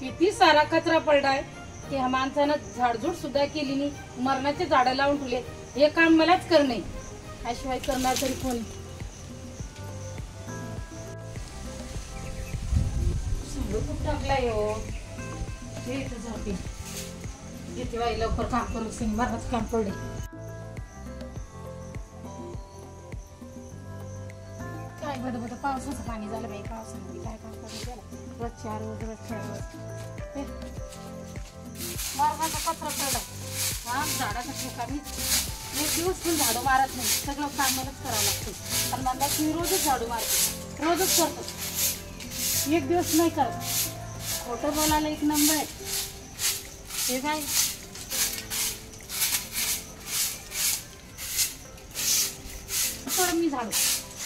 किती सारा कचरा पडलाय की ह्या माणसानं झाडझूड सुद्धा केली नाही, मरणाचे झाडं लावून ठेवले. हे काम मलाच करणे, त्याशिवाय करणार तरी कोणी. खूप टाकलाय हो झापी घेते लवकर काम करू. सिंग मरणाचं काम पडले. काय बदबद पावसाचं पाणी झालं बाई. पावसामध्ये काय काम करून गेला रोजच्या रोज मरणाचा कचरा पडला. हा झाडाचा ठोका मी एक दिवस पण झाडू मारत नाही. सगळं काम मलाच करावं लागतं. आणि मला मी रोजच झाडू मारते, रोजच करतो. एक दिवस नाही करत. खोटं बोलायला एक नंबर आहे. हे काय मी झाडू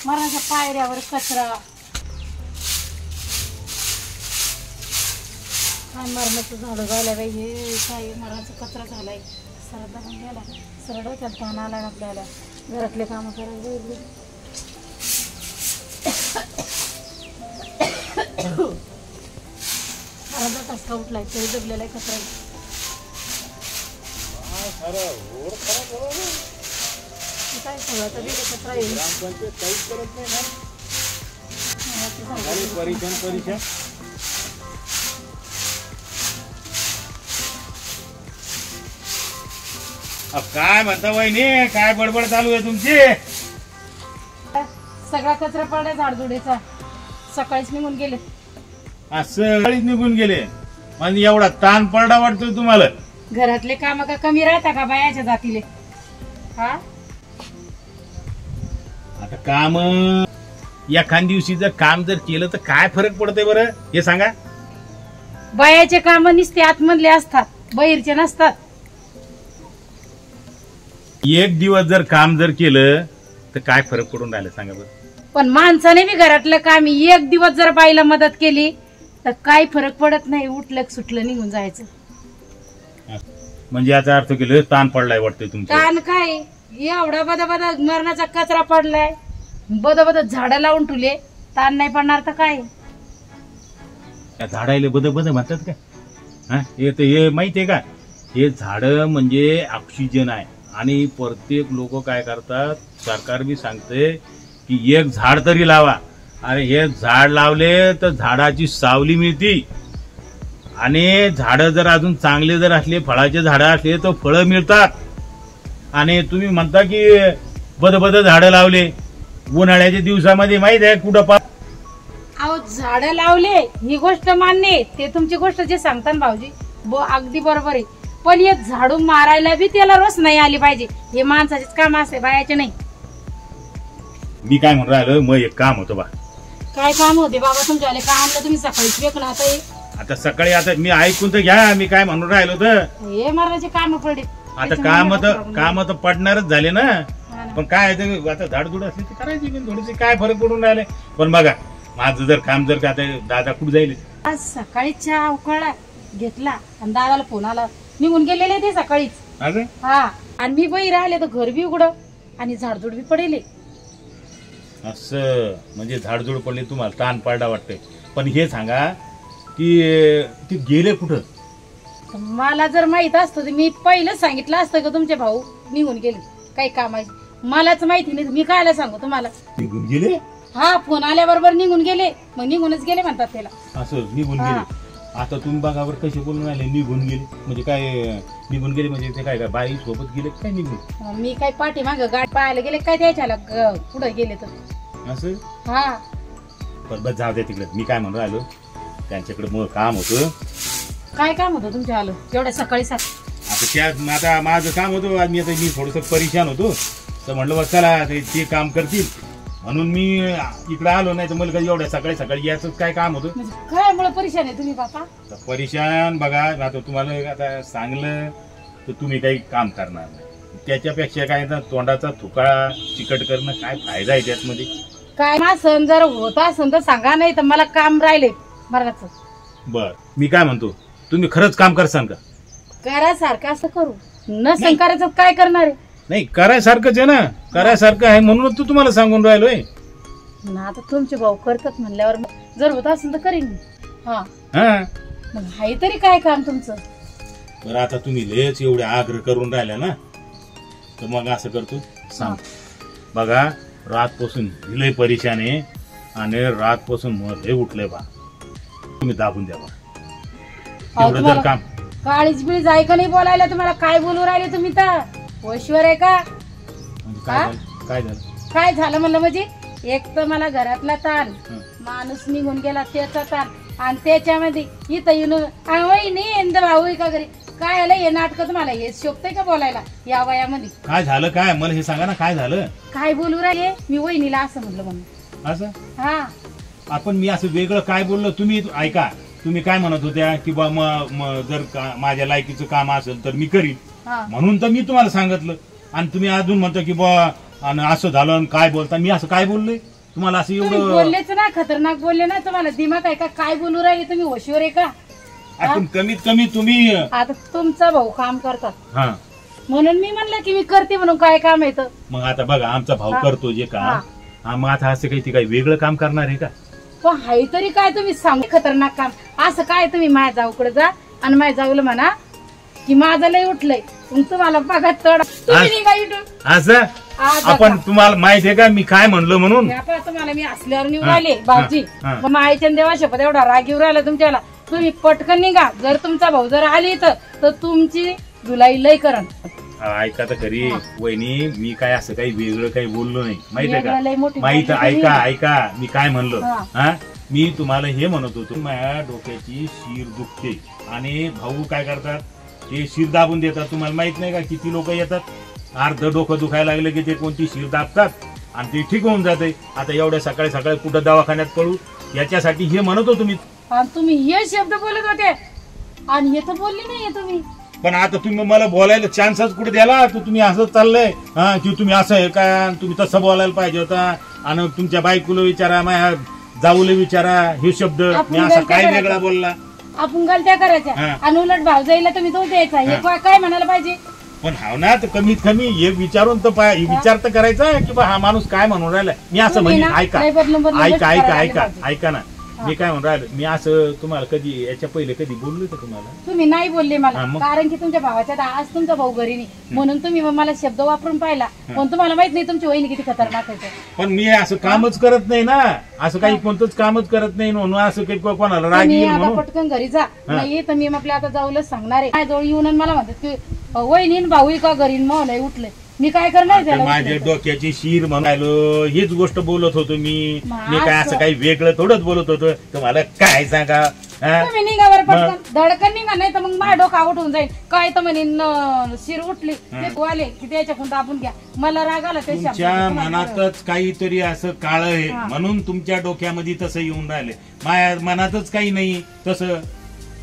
मरणाच्या पायऱ्यावर कचरा. काय मरणाचं झाडू झालं बाई. हे काय मरणाचा कचरा झालाय. सरळ दमून गेला. सरळ डोक्यात ताण आला आपल्याला. घरातले कामं करायला अर्धा तास का उठलाय तरी दबलेला कचरा. काय सगळं तर कचरा येईल. काय म्हणता वहिनी, काय बडबड चालू आहे तुमची? सगळा कचरा पडलाय झाडझुडीचा. सकाळीच निघून गेले. सकाळीच निघून गेले म्हणजे एवढा ताण पडला वाटतोय तुम्हाला? घरातले काम का कमी राहता का बायाच्या जातीले? हा आता काम एखाद दिवशी जर काम जर केलं तर काय फरक पडतोय बरं हे सांगा? बायाचे काम नुसते आतमधले असतात, बाहेरचे नसतात. एक दिवस जर काम जर केलं तर काय फरक पडून राहिलं सांगा बरं? पण माणसाने बी घरातलं काम एक दिवस जर बाईला मदत केली तर काही फरक पडत नाही. उठलं सुटलं निघून जायचं. म्हणजे याचा अर्थ केलं ताण पडलाय वाटतंय तुमचा? ताण काय, एवढा बदा मरणाचा कचरा पडलाय. बदा झाडं लावून ठेवले. ताण नाही पडणार तर काय? झाडायला बद म्हणतात का? हा हे माहितीये का? हे झाड म्हणजे ऑक्सिजन आहे. आणि प्रत्येक लोक काय करतात, सरकार बी सांगते की एक झाड तरी लावा. अरे हे झाड लावले तर झाडाची सावली मिळती. आणि झाडं जर अजून चांगले जर असले, फळाचे झाडं असले तर फळं मिळतात. आणि तुम्ही म्हणता की बद झाडं लावले उन्हाळ्याच्या दिवसामध्ये, माहित आहे कुठं अहो झाडं लावले ही गोष्ट मान्य आहे. ते तुमची गोष्ट जे सांगतात भाऊजी अगदी बरोबर आहे. पण हे झाडू मारायला बी त्याला रोज नाही आली पाहिजे. हे माणसाचेच काम असते, बायाचे नाही. मी काय म्हणून राहिलो, मग एक काम होतं बा. काय काम होते बाबा तुमच्यावाले? काय आणलं तुम्ही सकाळीच वेकणं? आता सकाळी आता मी ऐकून तर घ्या मी काय म्हणून राहिलो तर. हे मारायचे काम पडले. आता काम तर पडणारच झाले ना. पण काय आता झाडझुड असली तर करायची पण थोडीशी, काय फरक पडून राहिले. पण बघा माझं जर काम जर आता दादा कुठे जाईल? आज सकाळी चहा उकळला घेतला आणि दादाला फोन आला. निघून गेलेले ते सकाळीच. हा आणि मी बाई राहिले तर घर बी उघड आणि झाडझुड बी पडेले. असं म्हणजे झाडझुड पडले तुम्हाला ताण पडला वाटतंय. पण हे सांगा की ते गेले कुठं? मला जर माहित असतं तर मी पहिलंच सांगितलं असतं का तुमचे भाऊ निघून गेले काही कामाची. मलाच माहिती नाही, मी कायला सांगू तुम्हाला? निघून गेले? हा फोन आल्याबरोबर निघून गेले. मग निघूनच गेले म्हणतात त्याला. असं निघून गेले? आता तुम्ही बघावर कसे बोलून राहिले निघून गेले म्हणजे काय? निघून गेले म्हणजे ते काय बाई सोबत गेले काय निघून? मी काय पाठी माग गाडी पाहायला गेले काय त्याच्याला पुढे गेले तर असं? हा पण बस जाऊ द्या तिकडे. मी काय म्हणून राहिलो, त्यांच्याकडे मग काम होतं. काय काम होतं तुमच्या आलं एवढ्या सकाळी? आता माझं काम होतं. मी थोडस परेशान होतो तर म्हणलं बस चला ते काम करतील म्हणून मी इकडे आलो. नाही तर मला एवढ्या सकाळी याचं काय काम होतं? काय मुळे परेशान आहे तुम्ही बापा? परेशान बघा आता तुम्हाला आता सांगलं तर तुम्ही काही काम करणार नाही. त्याच्यापेक्षा काय ना तोंडाचा थुका चिकट करणं काय फायदा आहे त्यामध्ये? काय सण जर होत असेल तर सांगा, नाही तर मला काम राहिले मरणाचं. बर मी काय म्हणतो, तुम्ही खरंच काम करसान का? करायसारखं असं करू, नसेल करायचं काय करणार आहे? नाही करायसारखंच आहे ना, करायसारखं आहे म्हणून तू तुम्हाला सांगून राहिलोय ना. आता तुमचे भाऊ करतात म्हणल्यावर जर होत असेल तर करीन. हा हा मग हाय तरी काय काम तुमचं? बरं आता तुम्ही लयच एवढे आग्रह करून राहिल्या ना, तर मग असं करतो सांग. बघा रातपासून लय परेशान आहे आणि रातपासून मग लय उठलंय बा, तुम्ही दाबून द्या बा एवढं जर काम. काळीच बिळीच आहे का नाही बोलायला? तुम्हाला काय बोलू राहिले तुम्ही? तर वैश्वर आहे का? काय झालं काय झालं म्हणलं म्हणजे एक तर मला घरातला ताण, माणूस निघून गेला त्याचा ताण, आणि त्याच्यामध्ये इथं येऊन नाही भाऊ का घरी काय आलं हे नाटक? तुम्हाला हे शोभतंय का बोलायला या वयामध्ये? काय झालं काय मला हे सांगा ना, काय झालं? काय बोलू राहिले? मी वहिनीला असं म्हणलं म्हणून. असं? हा आपण मी असं वेगळं काय बोललो? तुम्ही ऐका, तुम्ही काय म्हणत होत्या की बा जर माझ्या लायकीचं काम असेल तर मी करीन, म्हणून तर मी तुम्हाला सांगितलं. आणि तुम्ही अजून म्हणता की बा असं झालं काय बोलता? मी असं काय बोललोय तुम्हाला? असं एवढं बोललेच ना, खतरनाक बोलले ना. तुम्हाला दिमाग आहे का? काय बोलू राहिले तुम्ही? वशीवर आहे का? आपण कमीत कमी तुम्ही आता तुमचा भाऊ काम करतात म्हणून मी म्हणलं की मी करते म्हणून. काय काम येतं मग? आता बघा आमचा भाऊ करतो जे काम, मग आता असं काही काही वेगळं काम करणार आहे का? पण हाय तरी काय तुम्ही सांगू? खतरनाक काम असं काय? तुम्ही माझ्या जाऊकडे जा आणि माझ्या जाऊला म्हणा की माझं लय उठलंय, तुम्हाला बघा तड असं. आपण तुम्हाला माहित आहे का मी काय म्हणलो म्हणून? तुम्हाला मी असल्यावर निघून आले भाऊजी, मग आईच्या देवा शपथ एवढा राग येऊ राहिला तुमच्याला. तुम्ही पटकन निघा. जर तुमचा भाऊ जर आली तर तुमची धुलाई लय करण. ऐका तर खरी वहिनी, मी काय असं काही वेगळं काही बोललो नाही, माहित आहे का? माहित ऐका मी काय म्हणलो. मी तुम्हाला हे म्हणत होतो, माझ्या डोक्याची शिर दुखते आणि भाऊ काय करतात ते शिर दाबून देतात. तुम्हाला माहित नाही का किती लोक येतात, अर्ध डोकं दुखायला लागलं की ते कोणती शिर दाबतात आणि ते ठीक होऊन जाते. आता एवढ्या सकाळी सकाळी कुठं दवाखान्यात पडू याच्यासाठी हे म्हणत होतो मी. तुम्ही हे शब्द बोलत होते आणि हे तर बोलले नाही तुम्ही. पण आता तुम्ही मला बोलायला चान्सच कुठे द्याला? तर तुम्ही असं चाललंय की तुम्ही असं आहे का, तुम्ही तसं बोलायला पाहिजे होता. आणि तुमच्या बायकोला विचारा, माझ्या जाऊला विचारा हे शब्द. मी असं काय वेगळा बोलला? आपण गलत्या करायच्या आणि उलट भाव जाईला तुम्ही तो द्यायचा, हे काय म्हणायला पाहिजे? पण हाव ना, तर कमीत कमी हे विचारून तर विचार तर करायचा की बा हा माणूस काय म्हणून राहिला. मी असं म्हणजे ऐका ऐका ना, मी काय म्हणून राहिलो, मी असं तुम्हाला कधी याच्या पहिले कधी बोललो का तुम्हाला? तुम्ही नाही बोलले मला, कारण की तुमच्या भावाच्या आज तुमचा भाऊ घरी नाही म्हणून तुम्ही मला शब्द वापरून पाहिला. पण तुम्हाला माहित नाही तुमची वहिनी किती खतरनाक आहे. पण मी असं कामच करत नाही ना, असं काही कोणतंच कामच करत नाही म्हणून असं काही कोणाला राग येईल म्हणून. पटकन घरी जा. नाही तर मी आपल्या आता जाऊलच सांगणार आहे. माझ्याजवळ येऊन मला म्हणतात की वहिनी भाऊ का घरी मग उठले, मी काय करणार? माझ्या डोक्याची शिर म्हणालो हीच गोष्ट बोलत होतो मी काय असं काही वेगळं थोडंच बोलत होतो. तुम्हाला काय सांगा? तुम्ही निघावर पटकन धडकन निघा, नाही तर मग माझ्या डोकं आउट होऊन जाईल. काय तर म्हणे शिर उठली ते आले की त्याच्याकडून दाबून घ्या. मला राग आला तुमच्या मनातच काहीतरी असं काळ आहे म्हणून तुमच्या डोक्यामध्ये तसं येऊन राहिले. माझ्या मनातच काही नाही तसं.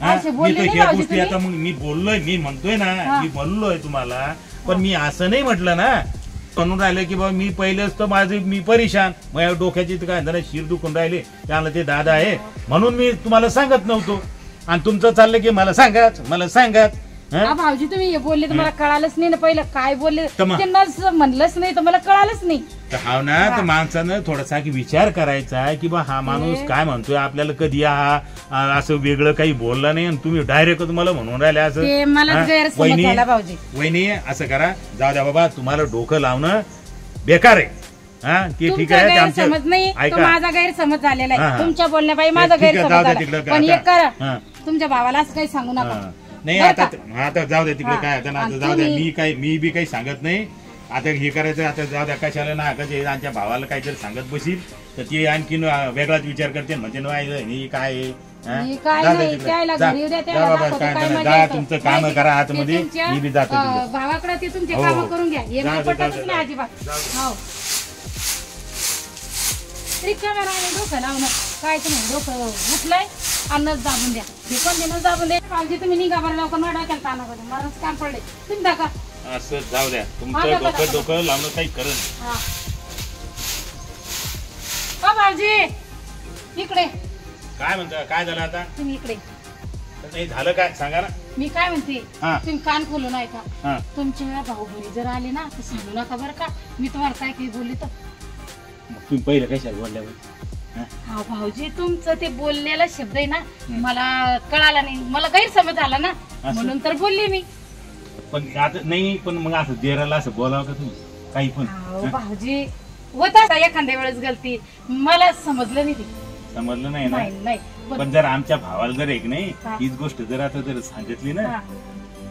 मी तर ह्या गोष्टी आता मग मी बोललोय, मी म्हणतोय ना, मी बोललोय तुम्हाला, पण मी असं नाही म्हटलं ना. म्हणून राहिलं की बाबा मी पहिलेच तर माझे मी परेशान, माझ्या डोक्याची काय जरा शिर दुखून राहिले, त्याला ते दादा आहे म्हणून मी तुम्हाला सांगत नव्हतो. आणि तुमचं चाललं की मला सांगत भाऊजी तुम्ही हे बोलले तर मला कळालंच नाही ना. पहिलं काय बोलले म्हणलंच नाही तर मला कळालंच नाही. हाव ना, तर माणसानं थोडासा विचार करायचा की बा हा माणूस काय म्हणतोय आपल्याला. कधी हा असं वेगळं काही बोलला नाही आणि तुम्ही डायरेक्ट तुम्हाला म्हणून राहिले असं. वहिनी असं करा, जाऊ द्या बाबा, तुम्हाला डोकं लावणं बेकार आहे. ठीक आहे, समज नाही, माझा गैरसमज झालेला आहे तुमच्या बोलण्यापायी, माझा गैरसमज. पण एक करा, तुमच्या भावाला असं काही सांगू नका. नाही आता जाऊ द्या तिकडे, काय आता जाऊ द्या. मी बी काही सांगत नाही. आता हे करायचं, आता जाऊ द्या. कशाला ना कसे आमच्या भावाला काहीतरी सांगत बसील तर ते आणखीन वेगळाच विचार करते म्हणजे काय तुमचं काम करा आतमध्ये, मी बी जातो भावाकडे. ते तुमचे काम करून घ्या, हे मला पटतच नाही अजिबात. डोकं लावणं काय तुम्ही डोकं उठलंय, अन्नच दाबून द्या. हे पण दाबून द्या. काळजी तुम्ही निघा बरं लवकर, मला डोक्याला ताना बघा, मलाच काम पडले. तुम्ही दाखवा असं. जाऊ द्या, तुमचं डोकं लावणं काही करेल. भाऊजी इकडे काय म्हणता? काय झालं आता? तुम्ही इकडे नाही झालं काय सांगा ना. मी काय म्हणते, तुम्ही कान खोलू नाही का? तुमच्या भाऊ घरी जर आले ना तर सांगू नका बरं का मी तुम्हाला काय काही बोलले तर. तुम्ही पहिले कशाला बोलल्यावर हा भाऊजी तुमचं ते बोललेला शब्द आहे ना मला कळाला नाही, मला गैरसमज आला ना म्हणून तर बोलले मी. पण आता नाही, पण मग असं देराला असं बोलावं का तुम्ही काही पण? भाऊजी होत असता एखाद्या वेळेस गलती, मला समजलं नाही ते. समजलं नाही ना? नाही पण जर आमच्या भावाला जर एक नाही हीच गोष्ट जर आता जर सांगितली ना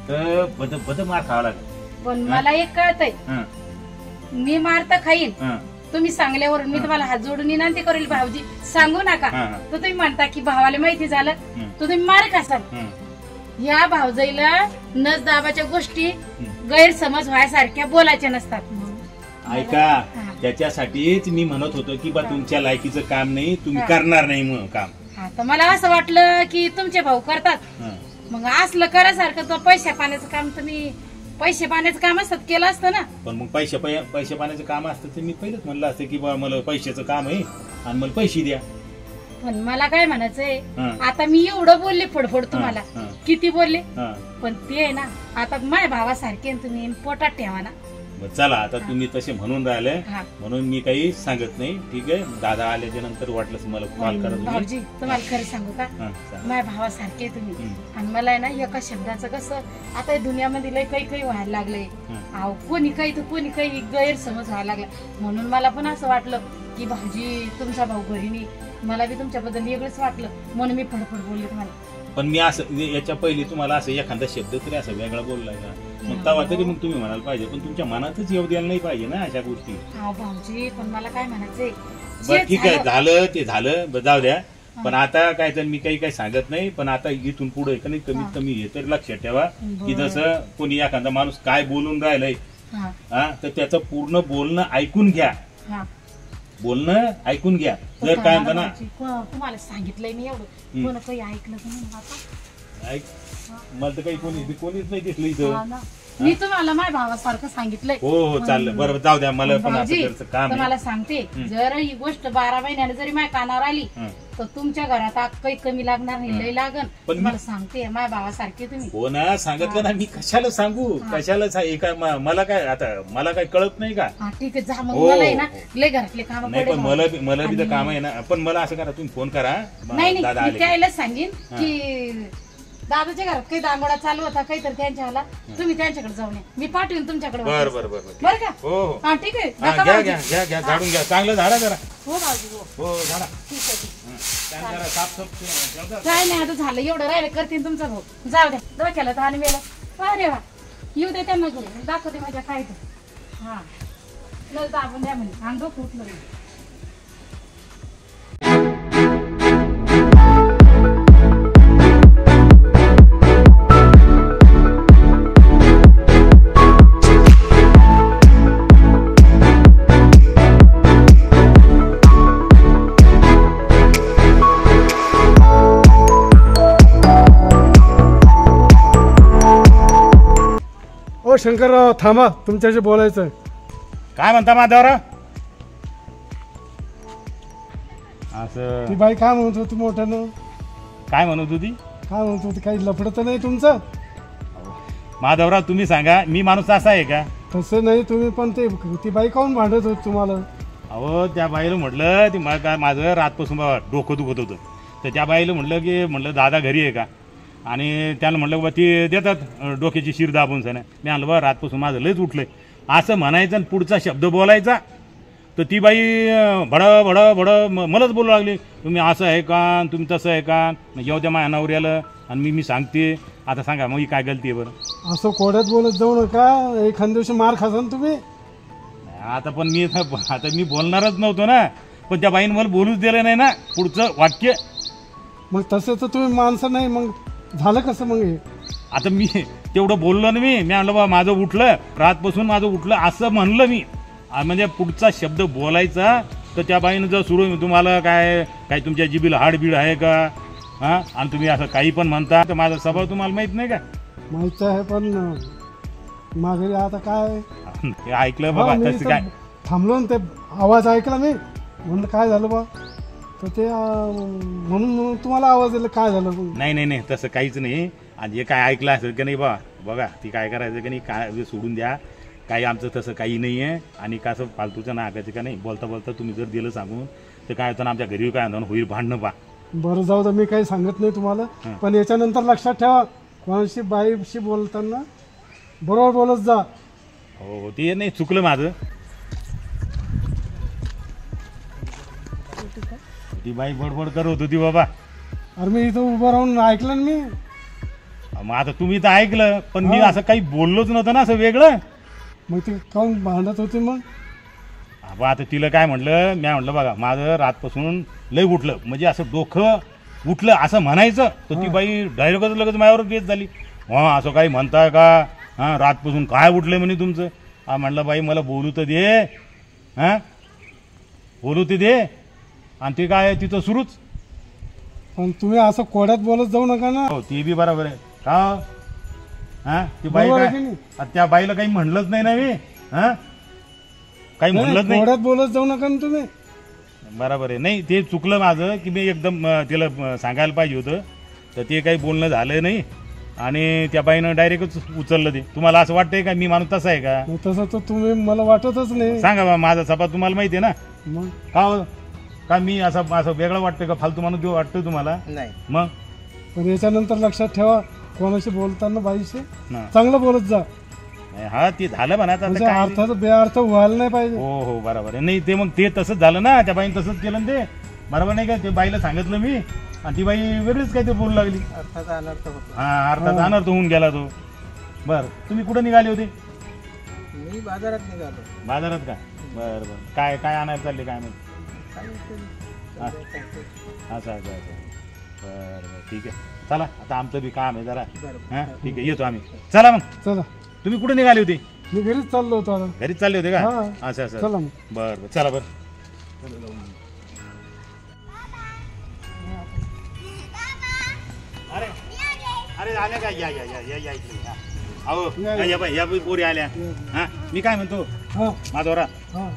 तर बद मार खावा लागेल. पण मला एक कळतंय, मी मार तर खाईन, तुम्ही सांगल्यावर मी तुम्हाला हात जोडून विनंती करेल भाऊजी सांगू नका. तर तुम्ही म्हणता की भावाला माहिती झालं तर तुम्ही मार खासाल. या भावजाईला नस दाबाच्या गोष्टी गैरसमज व्हायसारख्या बोलायच्या नसतात. ऐका, त्याच्यासाठीच मी म्हणत होतो की बा तुमच्या लायकीचं काम नाही, तुम्ही करणार नाही मग काम. तर मला असं वाटलं की तुमचे भाऊ करतात, मग असलं करासारखं तर पैशा पाण्याचं काम तुम्ही पैसे पाण्याचं काम असतात केलं असतं ना. पण मग पैसे पाण्याचं काम असतं तर मी पहिलेच म्हणलं असतं की बा मला पैशाचं काम आहे आणि मला पैसे द्या. पण मला काय म्हणायचंय, आता मी एवढं बोलले फडफड तुम्हाला, किती बोलले, पण ते आहे ना आता माझ्या भावासारखे तुम्ही पोटात ठेवा ना. चला आता तुम्ही तसे म्हणून राहिले म्हणून मी काही सांगत नाही. ठीक आहे, दादा आल्याच्या नंतर वाटलंच मला कॉल करा. भाऊजी तुम्हाला खरं सांगू का, माझ्या भावासारखे तुम्ही, आणि मला आहे ना एका शब्दाचं कसं आता दुनियामध्ये लय काही व्हायला लागलंय. कोणी काही तर कोणी काही गैरसमज व्हायला लागला, म्हणून मला पण असं वाटलं की भाऊजी तुमचा भाऊ घरी नाही, मला बी तुमच्याबद्दल वेगळंच वाटलं म्हणून मी फडफड बोलले तुम्हाला. पण मी असं याच्या पहिले तुम्हाला असं एखादा शब्द तरी असं वेगळा बोललाय का? मग तेव्हा तरी मग तुम्ही म्हणायला पाहिजे, पण तुमच्या मनातच येऊ द्यायला नाही पाहिजे ना अशा गोष्टी. भाऊजी पण मला काय म्हणायचंय, बरं ठीक आहे, झालं ते झालं, जाऊ द्या. पण आता काय तर मी काही सांगत नाही, पण आता इथून पुढे कमीत कमी हे तर लक्षात ठेवा की जसं कोणी एखादा माणूस काय बोलून राहिलाय तर त्याचं पूर्ण बोलणं ऐकून घ्या. बोलणं ऐकून घ्या. जर काय म्हणता ना तुम्हाला सांगितलंय मी एवढं, कोण काही ऐकलं नाही. ऐक, मला तर काही कोणीच नाही दिसलं इथं. मी तुम्हाला माझ्या भावासारखं सांगितलंय. हो चाललं, बरोबर, जाऊ द्या. मला पण काम तुम्हाला सांगते, जर ही गोष्ट 12 महिन्याने जरी माझ्या कानावर आली तर तुमच्या घरात काही कमी लागणार नाही, लय लागन. पण मला सांगते माझ्या भावासारखे तुम्ही. हो ना, सांगितलं ना मी, कशाला सांगू, कशाला मला काय आता मला काय कळत नाही का? ठीक आहे, जा मग. मला ना लय घरातले काम नाही, पण मला बी तर काम आहे ना. पण मला असं करा, तुम्ही फोन करा. नाही त्याला सांगेन की दादाच्या घरात काही दांगोडा चालू होता काही तर त्यांच्या हाला, तुम्ही त्यांच्याकडे जाऊन या, मी पाठवून तुमच्याकडे. बरं का? हो ठीक आहे, घ्या झाडून घ्या, चांगलं झाडा जरा. हो भाऊजी, हो झाडा. ठीक आहे. जरा साफ काय नाही, आता झालं एवढं राहिलं करतील तुमचा भाऊ. जाऊ द्या, डोक्याला तर आणि मेला. अरे वा, येऊ दे त्यांना घरी, दाखवते माझ्या काय तर. हा लस दाबून द्या म्हणे, अंग फुटलं. ओ शंकरराव थांबा, तुमच्याशी बोलायचं. काय म्हणता माधवराव? असं ती बाई काय म्हणत होती मोठ्यानं? काय म्हणत होती? काय म्हणत होती? काही लफडं तर नाही तुमचं? माधवराव तुम्ही सांगा, मी माणूस असा आहे का? तसं नाही, तुम्ही पण ती बाई काहून भांडत होती तुम्हाला? अहो त्या बाईला म्हटलं ती माझं रातपासून डोकं दुखत होतं, तर त्या बाईला म्हटलं दादा घरी आहे का? आणि त्याला म्हटलं बा ती देतात डोक्याची शिर दाबून सण. मी आणलं बा रातपासून माझं लयच उठलंय असं म्हणायचं आणि पुढचा शब्द बोलायचा, तर ती बाई भड भड भड मलाच बोलू लागली, तुम्ही असं आहे का, तुम्ही तसं आहे का, येऊ द्या माझ्या नवऱ्याला. आणि मी सांगते, आता सांगा मग काय गलती आहे बरं? असं कोड्यात बोलत जाऊ नका, एखाद्या दिवशी मार खासा तुम्ही. आता पण मी बोलणारच नव्हतो ना, पण त्या बाईने मला बोलूच दिलं नाही ना पुढचं वाक्य. मग तसं तर तुम्ही माणसं नाही, मग झालं कसं मग हे? आता मी तेवढं बोललो ना, मी म्हणलं बा माझं उठलं रातपासून माझं उठलं असं म्हणलं मी. म्हणजे पुढचा शब्द बोलायचा तर त्या बाईनं जर सुरू तुम्हाला काय तुमच्या जिबीला हाडबीड आहे का, हां, आणि तुम्ही असं काही पण म्हणता, तर माझा स्वभाव तुम्हाला माहित नाही का? माहित आहे, पण माघारी आता काय ऐकलं बाबा तसं काय थांबलो ना, ते आवाज ऐकला मी, म्हणलं काय झालं बा, तर ते म्हणून तुम्हाला आवाज दिला. काय झालं? नाही तसं काहीच नाही. आणि जे काय ऐकलं असेल का नाही बघा ती काय करायचं का नाही, काय सोडून द्या, काही आमचं तसं काही नाही आहे. आणि कसं फालतूचं नाकायचं का नाही, बोलता तुम्ही जर दिलं सांगून ते काय होतं ना, आमच्या घरी काय होतं ना, होईल भांडणं पा. बरं जाऊ दे, मी काही सांगत नाही तुम्हाला. हं. पण याच्यानंतर लक्षात ठेवा, कोणाशी बाईशी बोलताना बरोबर बोलत जा. हो हो, ते नाही चुकलं माझं. ती बाई बडबड करत होती बाबा. अरे मी इथं उभं राहून ऐकलं ना मी. मग आता तुम्ही तर ऐकलं, पण मी हा. असं काही बोललोच नव्हतं ना असं वेगळं. मग ती काऊन भांडत होती मग? अबा आता तिला काय म्हटलं, मी म्हटलं बघा माझं रातपासून लय उठलं, म्हणजे असं डोकं उठलं असं म्हणायचं, तर ती हा. बाई डायरेक्टच लगेच माझ्यावर बेस झाली. हा असं काही म्हणताय का? हां रातपासून काय उठलंय म्हणे तुमचं? हा म्हटलं बाई मला बोलू तर दे, हां बोलू ते दे. आणि ते काय तिथं सुरूच. पण तुम्ही असं कोड्यात बोलत जाऊ नका ना. हो ते बी बरोबर आहे का? हां ती बाई बरोबर आहे काय की नाही? आता त्या बाईला काही म्हणलंच नाही ना मी. हां काही म्हणलंच नाही. कोड्यात बोलत जाऊ नका ना तुम्ही. बरोबर आहे. नाही ते चुकलं माझं की मी एकदम तिला सांगायला पाहिजे होतं, तर ते काही बोलणं झालं नाही आणि त्या बाईनं डायरेक्टच उचललं. ते तुम्हाला असं वाटतंय का मी माणूस तसा आहे का? मग तसं तर तुम्ही मला वाटतच नाही. सांगा बा, माझा सभा तुम्हाला माहिती आहे ना. मग का हो? का मी असं असं वेगळं वाटतं का? फालतू माणूस जो वाटतं तुम्हाला? नाही. मग पण याच्यानंतर लक्षात ठेवा, कोणाशी बोलताना बाईशी ना. चांगलं बोलत जा. हा ते झालं म्हणा आता म्हणजे काय. अर्थाचं बेअर्थ व्हायला नाही पाहिजे. हो हो बरोबर आहे. नाही ते मग ते तसंच झालं ना, त्या बाईने तसंच केलं ना ते. बरोबर नाही का? ते बाईला सांगितलं मी आणि ती बाई वेगळीच काही ते बोलू लागली. अर्थाचा अनर्थ होतो. हा अर्थात अनर्थ होऊन गेला तो. बरं तुम्ही कुठं निघाले होते? मी बाजारात निघालो. बाजारात का? बरं बरं. काय काय आणायला चालले काय माहिती? काय असेल? हा. असं असं असं. बरं बरं ठीक आहे. चला आता आमचं बी काम आहे जरा. बरं. हां ठीक आहे येतो आम्ही. चला मग. चला, तुम्ही कुठे निघाले होते? मी घरीच चाललो होतो आता. घरीच चालले होते का? हा. असं असं. चला मग. बरं बरं चला बरं. अरे अरे आल्या का? या या या या या इकडे या. अहो या, या. या बाई या बाई पोरी आल्या. हां मी काय म्हणतो हा माझोरा, हा.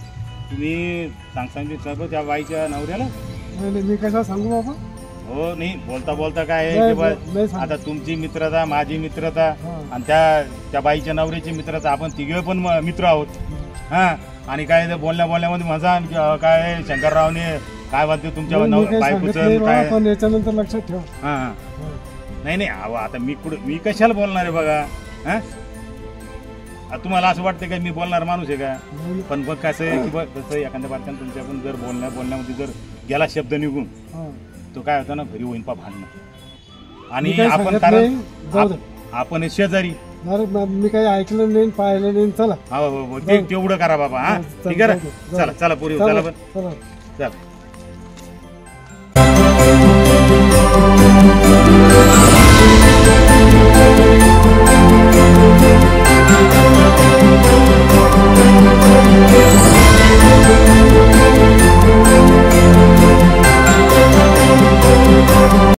तुम्ही सांगितलं त्या बाईच्या नवऱ्याला? नाही नाही, मी कशा सांगू बाबा? हो नाही बोलता बोलता काय आहे नाही, की बा, नाही सांग. आता तुमची मित्रता माझी मित्रता हा. आणि त्या बाईच्या नवऱ्याची मित्रता, आपण तिघे पण मित्र आहोत. हा आणि काय ते बोलण्यामध्ये मजा काय शंकररावने काय बोलते तुमच्या मी काही सांगत नाही बायकोचं बाबा, काय. पण याच्यानंतर लक्षात ठेवा. हा हा. हा. नाही नाही अहो आता मी कशाला बोलणार आहे बघा. हा तुम्हाला असं वाटतं का मी बोलणार माणूस आहे का? नाही, पण बघ कसं आहे की बघ कसं एखाद्या बातम्या तुमच्याकडून जर बोलण्यामध्ये जर गेला शब्द निघून, हा. तो काय होतं ना घरी होईन पा भांडणं. मी आणि काही आपण सांगत कारण नाही, जाऊ दे. आपण शेजारी. अरे मी काही ऐकलं नाही पाहिलं नाही. चला हो हो हो ते तेवढं करा बाबा. हा ठीक आहे ना? चला चला पुरी चला बरं चला. चला.